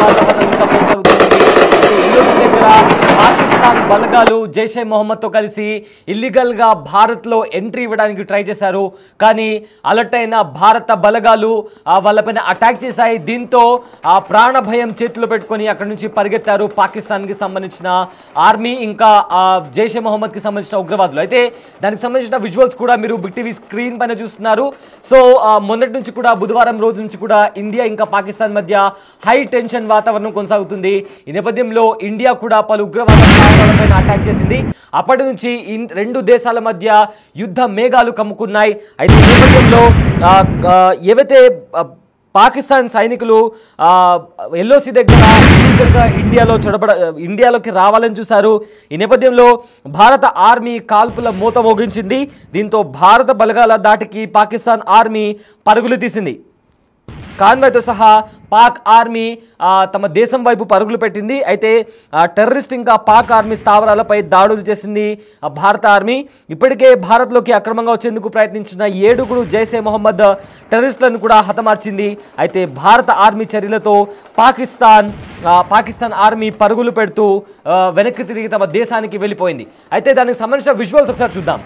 వాతావరణం ఇంకా కొనసాగుతుంది. ఎల్ఓసి దగ్గర పాకిస్తాన్ బలగాలు జైషే మొహమ్మద్తో కలిసి ఇల్లీగల్గా భారత్లో ఎంట్రీ ఇవ్వడానికి ట్రై చేశారు. కానీ అలర్ట్ అయిన భారత బలగాలు వాళ్ళపైన అటాక్ చేశాయి. దీంతో ఆ ప్రాణ భయం చేతిలో పెట్టుకొని అక్కడి నుంచి పరిగెత్తారు పాకిస్తాన్కి సంబంధించిన ఆర్మీ ఇంకా జైషే మొహమ్మద్కి సంబంధించిన ఉగ్రవాదులు. అయితే దానికి సంబంధించిన విజువల్స్ కూడా మీరు బిగ్ టీవీ స్క్రీన్ పైన చూస్తున్నారు. సో మొన్నటి నుంచి కూడా బుధవారం రోజు నుంచి కూడా ఇండియా ఇంకా పాకిస్తాన్ మధ్య హై టెన్షన్ వాతావరణం కొనసాగుతుంది. ఈ నేపథ్యంలో ఇండియా కూడా పలు ఉగ్రవాద స్థావరాలపైన అటాక్ చేసింది. అప్పటి నుంచి రెండు దేశాల మధ్య యుద్ధ మేఘాలు కమ్ముకున్నాయి. అయితే ఈ నేపథ్యంలో ఏవైతే పాకిస్తాన్ సైనికులు ఎల్ఓసి దగ్గర ఇల్లీగల్గా ఇండియాలోకి రావాలని చూశారు. ఈ నేపథ్యంలో భారత ఆర్మీ కాల్పుల మూత మోగించింది. దీంతో భారత బలగాల దాటికి పాకిస్తాన్ ఆర్మీ పరుగులు తీసింది. కాన్వాయ్తో సహా పాక్ ఆర్మీ తమ దేశం వైపు పరుగులు పెట్టింది. అయితే టెర్రరిస్ట్ ఇంకా పాక్ ఆర్మీ స్థావరాలపై దాడులు చేసింది భారత ఆర్మీ. ఇప్పటికే భారత్లోకి అక్రమంగా వచ్చేందుకు ప్రయత్నించిన 7 జైషే మొహమ్మద్ టెర్రరిస్టులను కూడా హతమార్చింది. అయితే భారత ఆర్మీ చర్యలతో పాకిస్తాన్ ఆర్మీ పరుగులు పెడుతూ వెనక్కి తిరిగి తమ దేశానికి వెళ్ళిపోయింది. అయితే దానికి సంబంధించిన విజువల్స్ ఒకసారి చూద్దాం.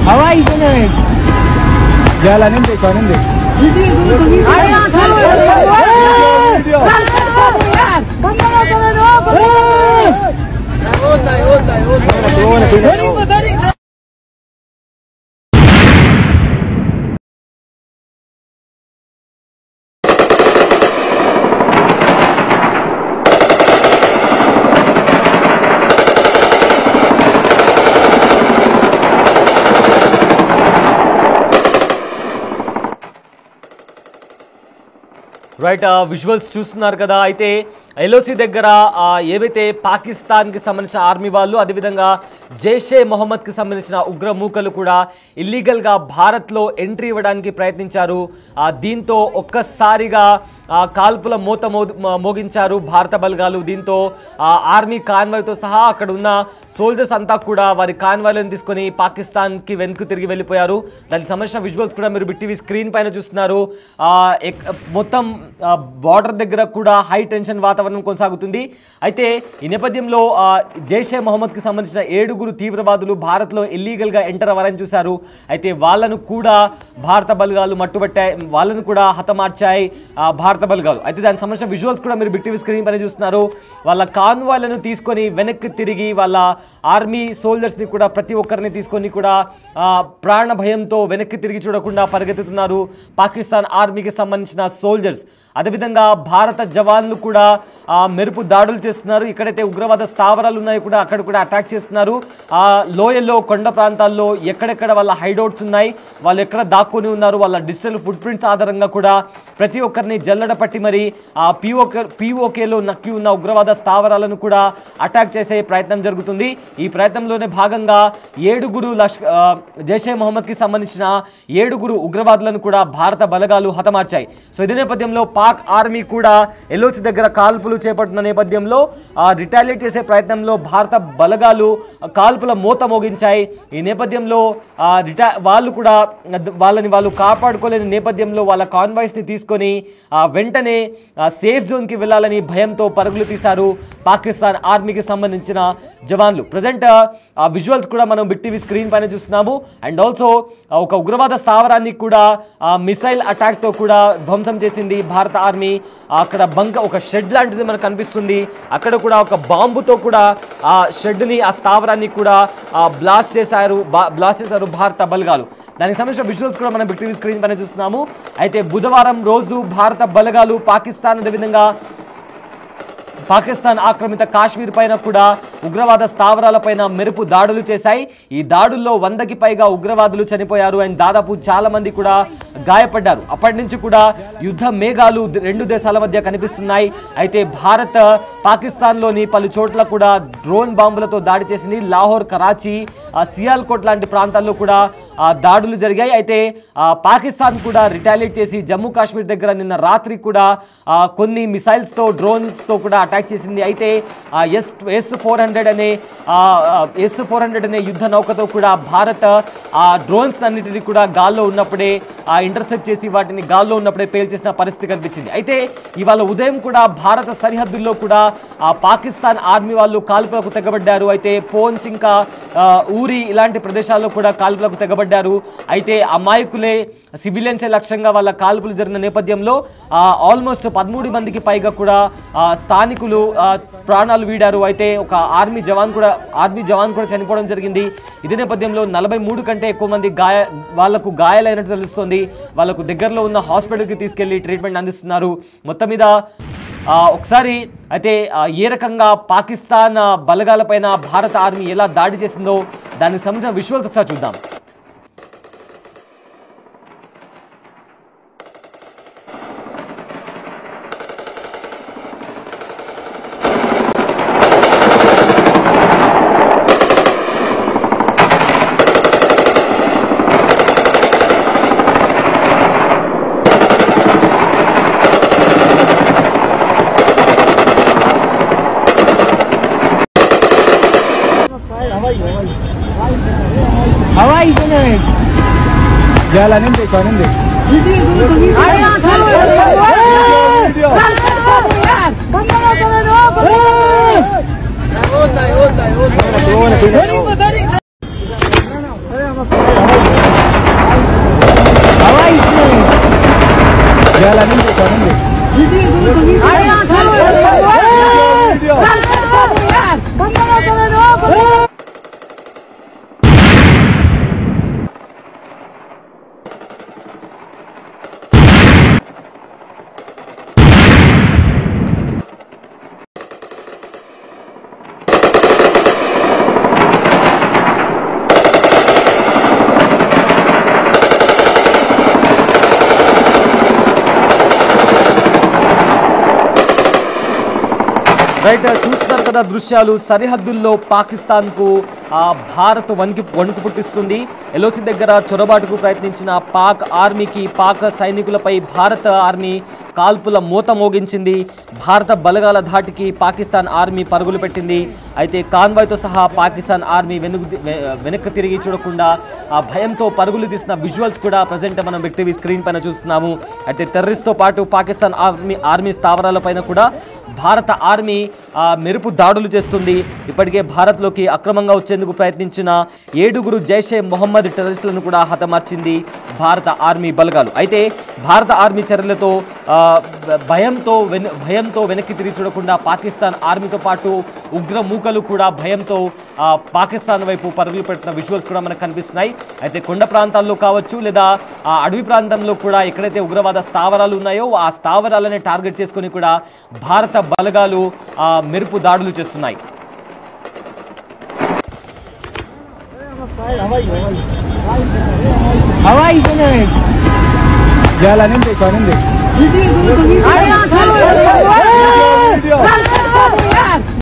हवाई jalan ini soalnya right, visuals చూస్తున్నారు కదా. అయితే ఎల్ఓసి దగ్గర ఏవైతే పాకిస్తాన్కి సంబంధించిన ఆర్మీ వాళ్ళు, అదేవిధంగా జైషే మొహమ్మద్కి సంబంధించిన ఉగ్రమూకలు కూడా ఇల్లీగల్గా భారత్లో ఎంట్రీ ఇవ్వడానికి ప్రయత్నించారు. దీంతో ఒక్కసారిగా కాల్పుల మూత మోగించారు భారత బలగాలు. దీంతో ఆర్మీ కాన్వాయ్తో సహా అక్కడ ఉన్న సోల్జర్స్ అంతా కూడా వారి కాన్వాయ్లను తీసుకొని పాకిస్తాన్కి వెనుక తిరిగి వెళ్ళిపోయారు. దానికి సంబంధించిన విజువల్స్ కూడా మీరు బిగ్ టీవీ స్క్రీన్ పైన చూస్తున్నారు. మొత్తం బార్డర్ దగ్గర కూడా హై టెన్షన్ వాతావరణం కొనసాగుతుంది. అయితే ఈ నేపథ్యంలో జైషే మొహమ్మద్కి సంబంధించిన 7 తీవ్రవాదులు భారత్లో ఇల్లీగల్గా ఎంటర్ అవ్వాలని చూశారు. అయితే వాళ్ళను కూడా భారత బలగాలు మట్టుబట్టాయి, వాళ్ళను కూడా హతమార్చాయి భారత బలగాలు. అయితే దానికి సంబంధించిన విజువల్స్ కూడా మీరు బిగ్ టీవీ స్క్రీన్ పైన చూస్తున్నారు. వాళ్ళ కాన్వాయ్లను తీసుకొని వెనక్కి తిరిగి వాళ్ళ ఆర్మీ సోల్జర్స్ని కూడా ప్రతి ఒక్కరిని తీసుకొని కూడా ప్రాణ భయంతో వెనక్కి తిరిగి చూడకుండా పరిగెత్తుతున్నారు పాకిస్తాన్ ఆర్మీకి సంబంధించిన సోల్జర్స్. అదేవిధంగా భారత జవాన్లు కూడా మెరుపు దాడులు చేస్తున్నారు. ఇక్కడైతే ఉగ్రవాద స్థావరాలు ఉన్నాయో కూడా అక్కడ కూడా అటాక్ చేస్తున్నారు. లోయల్లో కొండ ప్రాంతాల్లో ఎక్కడెక్కడ వాళ్ళ హైడౌట్స్ ఉన్నాయి, వాళ్ళు ఎక్కడ దాక్కుని ఉన్నారు, వాళ్ళ డిజిటల్ ఫుట్ ప్రింట్స్ ఆధారంగా కూడా ప్రతి ఒక్కరిని జల్లడ పట్టి మరి పీఓకేలో నక్కి ఉన్న ఉగ్రవాద స్థావరాలను కూడా అటాక్ చేసే ప్రయత్నం జరుగుతుంది. ఈ ప్రయత్నంలోనే భాగంగా 7 జైషే మొహమ్మద్కి సంబంధించిన 7 ఉగ్రవాదులను కూడా భారత బలగాలు హతమార్చాయి. సో ఇదే నేపథ్యంలో పాక్ ఆర్మీ కూడా ఎల్ఓసి దగ్గర కాల్పులు చేపడుతున్న నేపథ్యంలో రిటాలియేట్ చేసే ప్రయత్నంలో భారత బలగాలు కాల్పుల మూత మోగించాయి. ఈ నేపథ్యంలో వాళ్ళు కాపాడుకోలేని నేపథ్యంలో వాళ్ళ కాన్వాయ్స్ని తీసుకొని వెంటనే సేఫ్ జోన్కి వెళ్ళాలని భయంతో పరుగులు తీశారు పాకిస్తాన్ ఆర్మీకి సంబంధించిన జవాన్లు. ప్రజెంట్ విజువల్స్ కూడా మనం బిగ్ టీవీ స్క్రీన్ పైన చూస్తున్నాము. అండ్ ఆల్సో ఒక ఉగ్రవాద స్థావరాన్ని కూడా మిసైల్ అటాక్తో కూడా ధ్వంసం చేసింది భారత ఆర్మీ. అక్కడ ఒక షెడ్ లాంటిది మనకు కనిపిస్తుంది. అక్కడ కూడా ఒక బాంబుతో కూడా ఆ షెడ్ని, ఆ స్థావరాన్ని కూడా బ్లాస్ట్ చేశారు భారత బలగాలు. దానికి సంబంధించిన విజువల్స్ కూడా మనం బిగ్ టీవీ స్క్రీన్ పైన చూస్తున్నాము. అయితే బుధవారం రోజు భారత బలగాలు పాకిస్తాన్ అదేవిధంగా పాకిస్తాన్ ఆక్రమిత కాశ్మీర్ పైన కూడా ఉగ్రవాద స్థావరాలపైన మెరుపు దాడులు చేశాయి. ఈ దాడుల్లో 100కి పైగా ఉగ్రవాదులు చనిపోయారు అండ్ దాదాపు చాలా మంది కూడా గాయపడ్డారు. అప్పటి నుంచి కూడా యుద్ధ మేఘాలు రెండు దేశాల మధ్య కనిపిస్తున్నాయి. అయితే భారత్ పాకిస్తాన్లోని పలు చోట్ల కూడా డ్రోన్ బాంబులతో దాడి చేసింది. లాహోర్, కరాచీ, సియాల్కోట్ లాంటి ప్రాంతాల్లో కూడా దాడులు జరిగాయి. అయితే పాకిస్తాన్ కూడా రిటాలియేట్ చేసి జమ్మూ కాశ్మీర్ దగ్గర నిన్న రాత్రి కూడా కొన్ని మిసైల్స్తో, డ్రోన్స్తో కూడా అటాక్ చేసింది. అయితే S-400 అనే యుద్ధ నౌకతో కూడా భారత్ ఆ డ్రోన్స్ అన్నిటిని కూడా గాల్లో ఉన్నప్పుడే ఇంటర్సెప్ట్ చేసి వాటిని గాల్లో ఉన్నప్పుడే పేల్చేసిన పరిస్థితి కనిపించింది. అయితే ఇవాళ ఉదయం కూడా భారత సరిహద్దుల్లో కూడా పాకిస్తాన్ ఆర్మీ వాళ్ళు కాల్పులకు తెగబడ్డారు. అయితే పోంచ్ ఇంకా ఊరి ఇలాంటి ప్రదేశాల్లో కూడా కాల్పులకు తెగబడ్డారు. అయితే అమాయకులే, సివిలియన్సే లక్ష్యంగా వాళ్ళ కాల్పులు జరిగిన నేపథ్యంలో ఆల్మోస్ట్ 13 మందికి పైగా కూడా స్థానికులు ప్రాణాలు వీడారు. అయితే ఒక ఆర్మీ జవాన్ కూడా చనిపోవడం జరిగింది. ఇదే నేపథ్యంలో 43 కంటే ఎక్కువ మంది వాళ్లకు గాయాలైనట్టు తెలుస్తోంది. వాళ్ళకు దగ్గరలో ఉన్న హాస్పిటల్కి తీసుకెళ్లి ట్రీట్మెంట్ అందిస్తున్నారు. మొత్తం మీద ఒకసారి అయితే ఏ రకంగా పాకిస్తాన్ బలగాలపైన భారత ఆర్మీ ఎలా దాడి చేసిందో దానికి సంబంధించిన విజువల్స్ ఒకసారి చూద్దాం. हवाई jalan ini. రైట్, చూస్తున్నారు కదా దృశ్యాలు. సరిహద్దుల్లో పాకిస్తాన్కు భారత్ వణుకు పుట్టిస్తుంది. ఎల్ఓసి దగ్గర చొరబాటుకు ప్రయత్నించిన పాక్ ఆర్మీకి, పాక్ సైనికులపై భారత ఆర్మీ కాల్పుల మూత మోగించింది. భారత బలగాల ధాటికి పాకిస్తాన్ ఆర్మీ పరుగులు పెట్టింది. అయితే కాన్వాయ్తో సహా పాకిస్తాన్ ఆర్మీ వెనక్కి తిరిగి చూడకుండా భయంతో పరుగులు తీసిన విజువల్స్ కూడా ప్రజెంట్ మనం బిగ్ టీవీ స్క్రీన్ పైన చూస్తున్నాము. అయితే టెర్రరిస్ట్తో పాటు పాకిస్తాన్ ఆర్మీ స్థావరాలపైన కూడా భారత ఆర్మీ మెరుపు దాడులు చేస్తుంది. ఇప్పటికే భారత్లోకి అక్రమంగా వచ్చేందుకు ప్రయత్నించిన 7 జైషే మొహమ్మద్ టెర్రరిస్టులను కూడా హతమార్చింది భారత ఆర్మీ బలగాలు. అయితే భారత ఆర్మీ చర్యలతో భయంతో వెనక్కి తిరిగి చూడకుండా పాకిస్తాన్ ఆర్మీతో పాటు ఉగ్ర మూకలు కూడా భయంతో పాకిస్తాన్ వైపు పరుగులు పెడుతున్న విజువల్స్ కూడా మనకు కనిపిస్తున్నాయి. అయితే కొండ ప్రాంతాల్లో కావచ్చు లేదా అడవి ప్రాంతంలో కూడా ఎక్కడైతే ఉగ్రవాద స్థావరాలు ఉన్నాయో ఆ స్థావరాలనే టార్గెట్ చేసుకొని కూడా భారత బలగాలు మెరుపు దాడులు చేస్తున్నాయి. हवाई jalan ini.